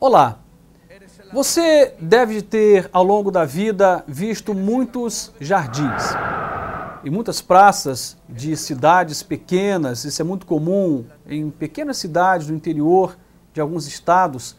Olá, você deve ter ao longo da vida visto muitos jardins e muitas praças de cidades pequenas. Isso é muito comum em pequenas cidades do interior de alguns estados,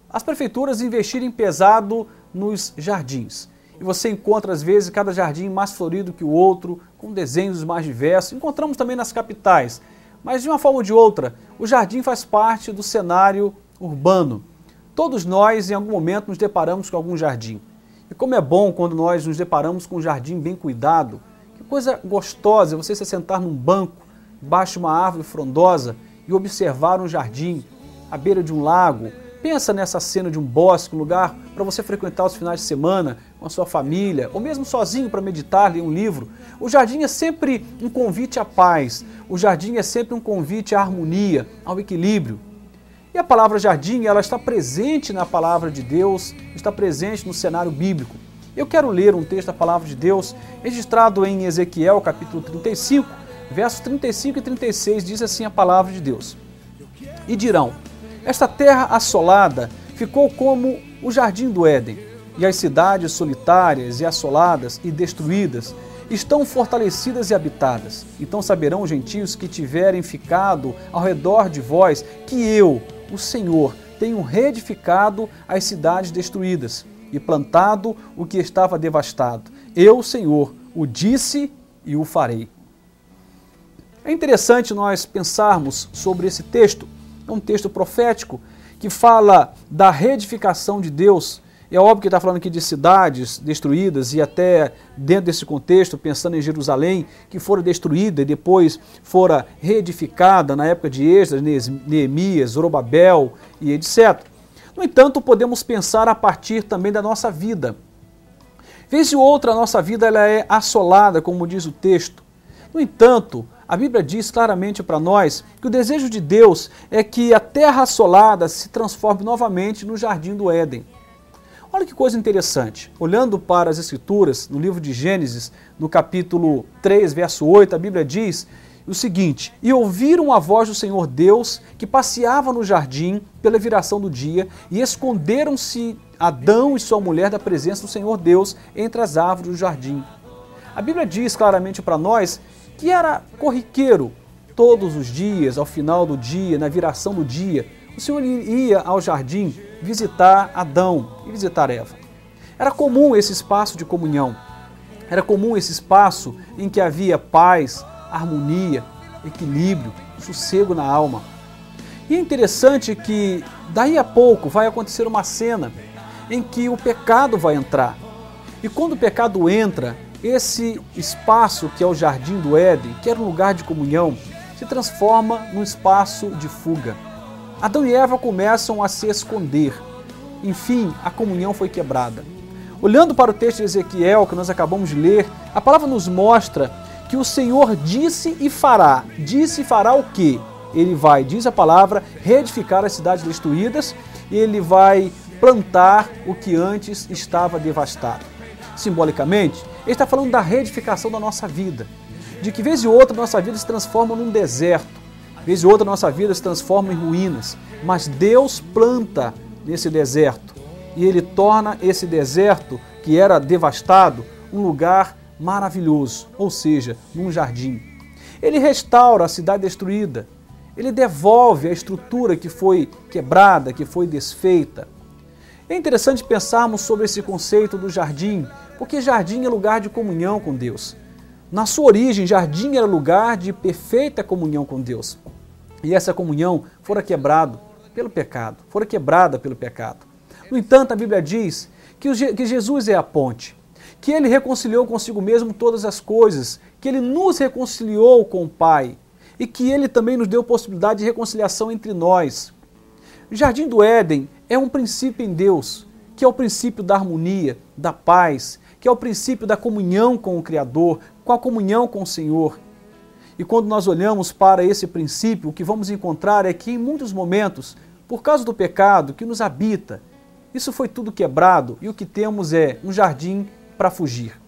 as prefeituras investirem pesado nos jardins. E você encontra às vezes cada jardim mais florido que o outro, com desenhos mais diversos. Encontramos também nas capitais, mas de uma forma ou de outra, o jardim faz parte do cenário urbano. Todos nós, em algum momento, nos deparamos com algum jardim. E como é bom quando nós nos deparamos com um jardim bem cuidado. Que coisa gostosa você se sentar num banco, embaixo de uma árvore frondosa e observar um jardim à beira de um lago. Pensa nessa cena de um bosque, um lugar para você frequentar os finais de semana com a sua família, ou mesmo sozinho para meditar, ler um livro. O jardim é sempre um convite à paz. O jardim é sempre um convite à harmonia, ao equilíbrio. E a palavra jardim, ela está presente na palavra de Deus, está presente no cenário bíblico. Eu quero ler um texto da palavra de Deus, registrado em Ezequiel, capítulo 35, versos 35 e 36, diz assim a palavra de Deus. E dirão, esta terra assolada ficou como o jardim do Éden, e as cidades solitárias e assoladas e destruídas estão fortalecidas e habitadas. Então saberão os gentios que tiverem ficado ao redor de vós, que eu, o Senhor, tenho reedificado as cidades destruídas e plantado o que estava devastado. Eu, Senhor, o disse e o farei. É interessante nós pensarmos sobre esse texto. É um texto profético que fala da reedificação de Deus. É óbvio que está falando aqui de cidades destruídas e até dentro desse contexto, pensando em Jerusalém, que fora destruída e depois fora reedificada na época de Esdras, Neemias, Zorobabel e etc. No entanto, podemos pensar a partir também da nossa vida. Vez ou outra, a nossa vida ela é assolada, como diz o texto. No entanto, a Bíblia diz claramente para nós que o desejo de Deus é que a terra assolada se transforme novamente no jardim do Éden. Olha que coisa interessante, olhando para as Escrituras, no livro de Gênesis, no capítulo 3, verso 8, a Bíblia diz o seguinte, e ouviram a voz do Senhor Deus, que passeava no jardim pela viração do dia, e esconderam-se Adão e sua mulher da presença do Senhor Deus entre as árvores do jardim. A Bíblia diz claramente para nós que era corriqueiro, todos os dias, ao final do dia, na viração do dia, o Senhor ia ao jardim visitar Adão e visitar Eva. Era comum esse espaço de comunhão. Era comum esse espaço em que havia paz, harmonia, equilíbrio, sossego na alma. E é interessante que daí a pouco vai acontecer uma cena em que o pecado vai entrar. E quando o pecado entra, esse espaço que é o jardim do Éden, que era um lugar de comunhão, se transforma num espaço de fuga. Adão e Eva começam a se esconder. Enfim, a comunhão foi quebrada. Olhando para o texto de Ezequiel, que nós acabamos de ler, a palavra nos mostra que o Senhor disse e fará. Disse e fará o quê? Ele vai, diz a palavra, reedificar as cidades destruídas e ele vai plantar o que antes estava devastado. Simbolicamente, ele está falando da reedificação da nossa vida. De que vez e outra nossa vida se transforma num deserto. Vez e outra nossa vida se transforma em ruínas, mas Deus planta nesse deserto e Ele torna esse deserto, que era devastado, um lugar maravilhoso, ou seja, num jardim. Ele restaura a cidade destruída, Ele devolve a estrutura que foi quebrada, que foi desfeita. É interessante pensarmos sobre esse conceito do jardim, porque jardim é lugar de comunhão com Deus. Na sua origem, jardim era lugar de perfeita comunhão com Deus. E essa comunhão fora quebrada pelo pecado. No entanto, a Bíblia diz que Jesus é a ponte, que Ele reconciliou consigo mesmo todas as coisas, que Ele nos reconciliou com o Pai e que Ele também nos deu possibilidade de reconciliação entre nós. O jardim do Éden é um princípio em Deus, que é o princípio da harmonia, da paz, que é o princípio da comunhão com o Criador, com a comunhão com o Senhor. E quando nós olhamos para esse princípio, o que vamos encontrar é que em muitos momentos, por causa do pecado que nos habita, isso foi tudo quebrado e o que temos é um jardim para fugir.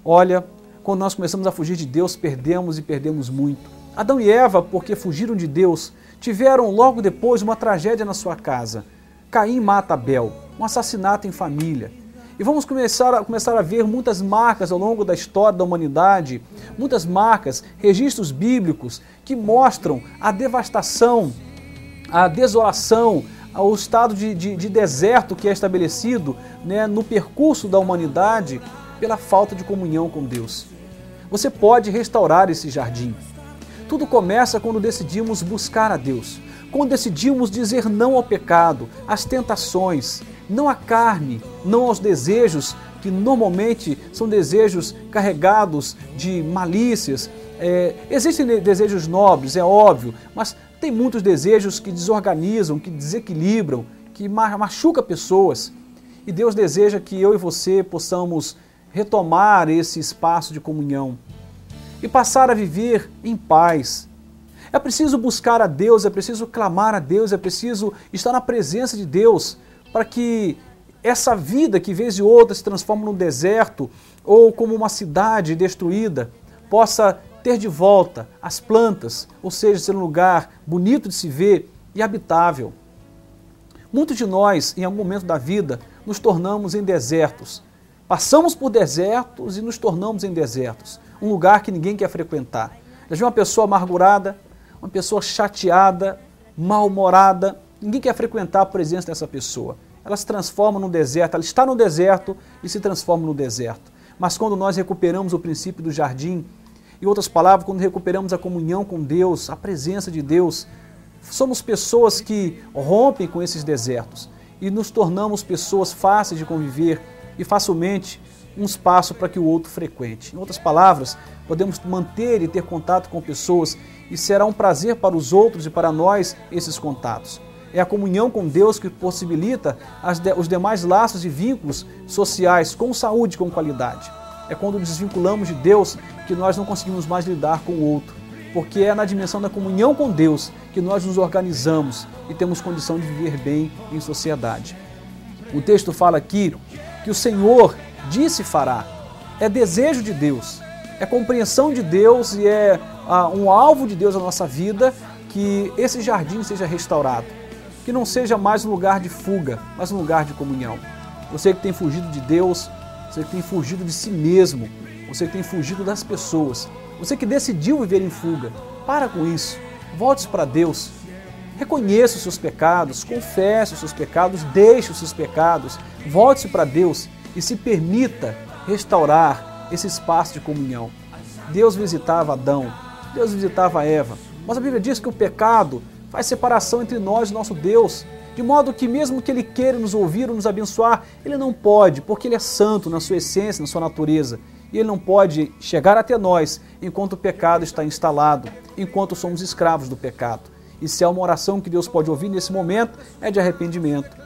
Olha, quando nós começamos a fugir de Deus, perdemos e perdemos muito. Adão e Eva, porque fugiram de Deus, tiveram logo depois uma tragédia na sua casa. Caim mata Abel, um assassinato em família. E vamos começar a ver muitas marcas ao longo da história da humanidade, muitas marcas, registros bíblicos que mostram a devastação, a desolação, o estado de deserto que é estabelecido, né, no percurso da humanidade pela falta de comunhão com Deus. Você pode restaurar esse jardim. Tudo começa quando decidimos buscar a Deus, quando decidimos dizer não ao pecado, às tentações, não à carne, não aos desejos, que normalmente são desejos carregados de malícias. Existem desejos nobres, é óbvio, mas tem muitos desejos que desorganizam, que desequilibram, que machucam pessoas. E Deus deseja que eu e você possamos retomar esse espaço de comunhão e passar a viver em paz. É preciso buscar a Deus, é preciso clamar a Deus, é preciso estar na presença de Deus para que essa vida que vez e outra se transforma num deserto ou como uma cidade destruída possa ter de volta as plantas, ou seja, ser um lugar bonito de se ver e habitável. Muitos de nós, em algum momento da vida, nos tornamos em desertos. Passamos por desertos e nos tornamos em desertos. Um lugar que ninguém quer frequentar. Já viu uma pessoa amargurada, uma pessoa chateada, mal-humorada, ninguém quer frequentar a presença dessa pessoa. Ela se transforma num deserto, ela está no deserto e se transforma no deserto. Mas quando nós recuperamos o princípio do jardim, em outras palavras, quando recuperamos a comunhão com Deus, a presença de Deus, somos pessoas que rompem com esses desertos e nos tornamos pessoas fáceis de conviver e facilmente um espaço para que o outro frequente. Em outras palavras, podemos manter e ter contato com pessoas e será um prazer para os outros e para nós esses contatos. É a comunhão com Deus que possibilita os demais laços e vínculos sociais com saúde, com qualidade. É quando nos desvinculamos de Deus que nós não conseguimos mais lidar com o outro, porque é na dimensão da comunhão com Deus que nós nos organizamos e temos condição de viver bem em sociedade. O texto fala aqui que o Senhor disse fará. É desejo de Deus, é compreensão de Deus e é um alvo de Deus na nossa vida que esse jardim seja restaurado. Que não seja mais um lugar de fuga, mas um lugar de comunhão. Você que tem fugido de Deus, você que tem fugido de si mesmo, você que tem fugido das pessoas, você que decidiu viver em fuga, para com isso, volte-se para Deus, reconheça os seus pecados, confesse os seus pecados, deixe os seus pecados, volte-se para Deus e se permita restaurar esse espaço de comunhão. Deus visitava Adão, Deus visitava Eva, mas a Bíblia diz que o pecado faz separação entre nós e nosso Deus, de modo que mesmo que Ele queira nos ouvir ou nos abençoar, Ele não pode, porque Ele é santo na sua essência, na sua natureza, e Ele não pode chegar até nós enquanto o pecado está instalado, enquanto somos escravos do pecado. E se há uma oração que Deus pode ouvir nesse momento, é de arrependimento.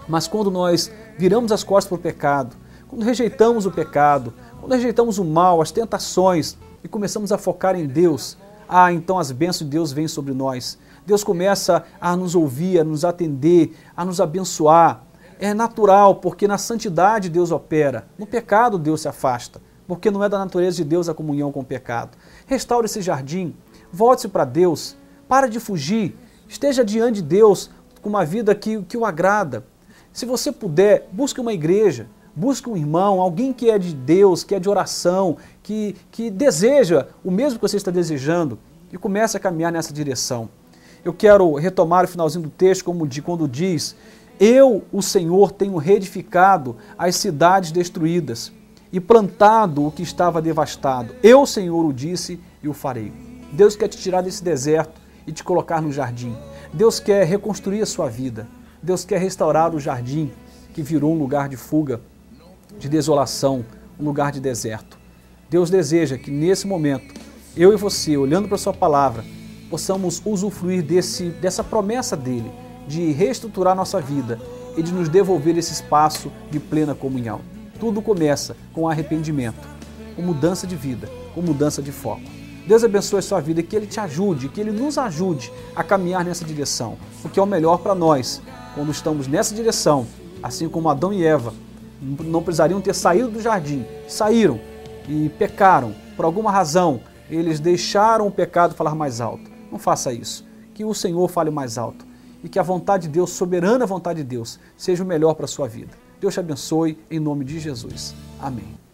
Mas quando nós viramos as costas para o pecado, quando rejeitamos o pecado, quando rejeitamos o mal, as tentações, e começamos a focar em Deus, então as bênçãos de Deus vêm sobre nós. Deus começa a nos ouvir, a nos atender, a nos abençoar. É natural, porque na santidade Deus opera. No pecado Deus se afasta, porque não é da natureza de Deus a comunhão com o pecado. Restaure esse jardim, volte-se para Deus, para de fugir, esteja diante de Deus com uma vida que o agrada. Se você puder, busque uma igreja, busque um irmão, alguém que é de Deus, que é de oração, que deseja o mesmo que você está desejando e comece a caminhar nessa direção. Eu quero retomar o finalzinho do texto quando diz: eu, o Senhor, tenho reedificado as cidades destruídas e plantado o que estava devastado. Eu, Senhor, o disse e o farei. Deus quer te tirar desse deserto e te colocar no jardim. Deus quer reconstruir a sua vida. Deus quer restaurar o jardim que virou um lugar de fuga, de desolação, um lugar de deserto. Deus deseja que nesse momento, eu e você, olhando para a sua palavra, possamos usufruir dessa promessa dele, de reestruturar nossa vida e de nos devolver esse espaço de plena comunhão. Tudo começa com arrependimento, com mudança de vida, com mudança de foco. Deus abençoe a sua vida e que Ele te ajude, que Ele nos ajude a caminhar nessa direção, porque é o melhor para nós. Quando estamos nessa direção, assim como Adão e Eva, não precisariam ter saído do jardim, saíram e pecaram. Por alguma razão, eles deixaram o pecado falar mais alto. Não faça isso. Que o Senhor fale mais alto e que a vontade de Deus, soberana vontade de Deus, seja o melhor para a sua vida. Deus te abençoe, em nome de Jesus. Amém.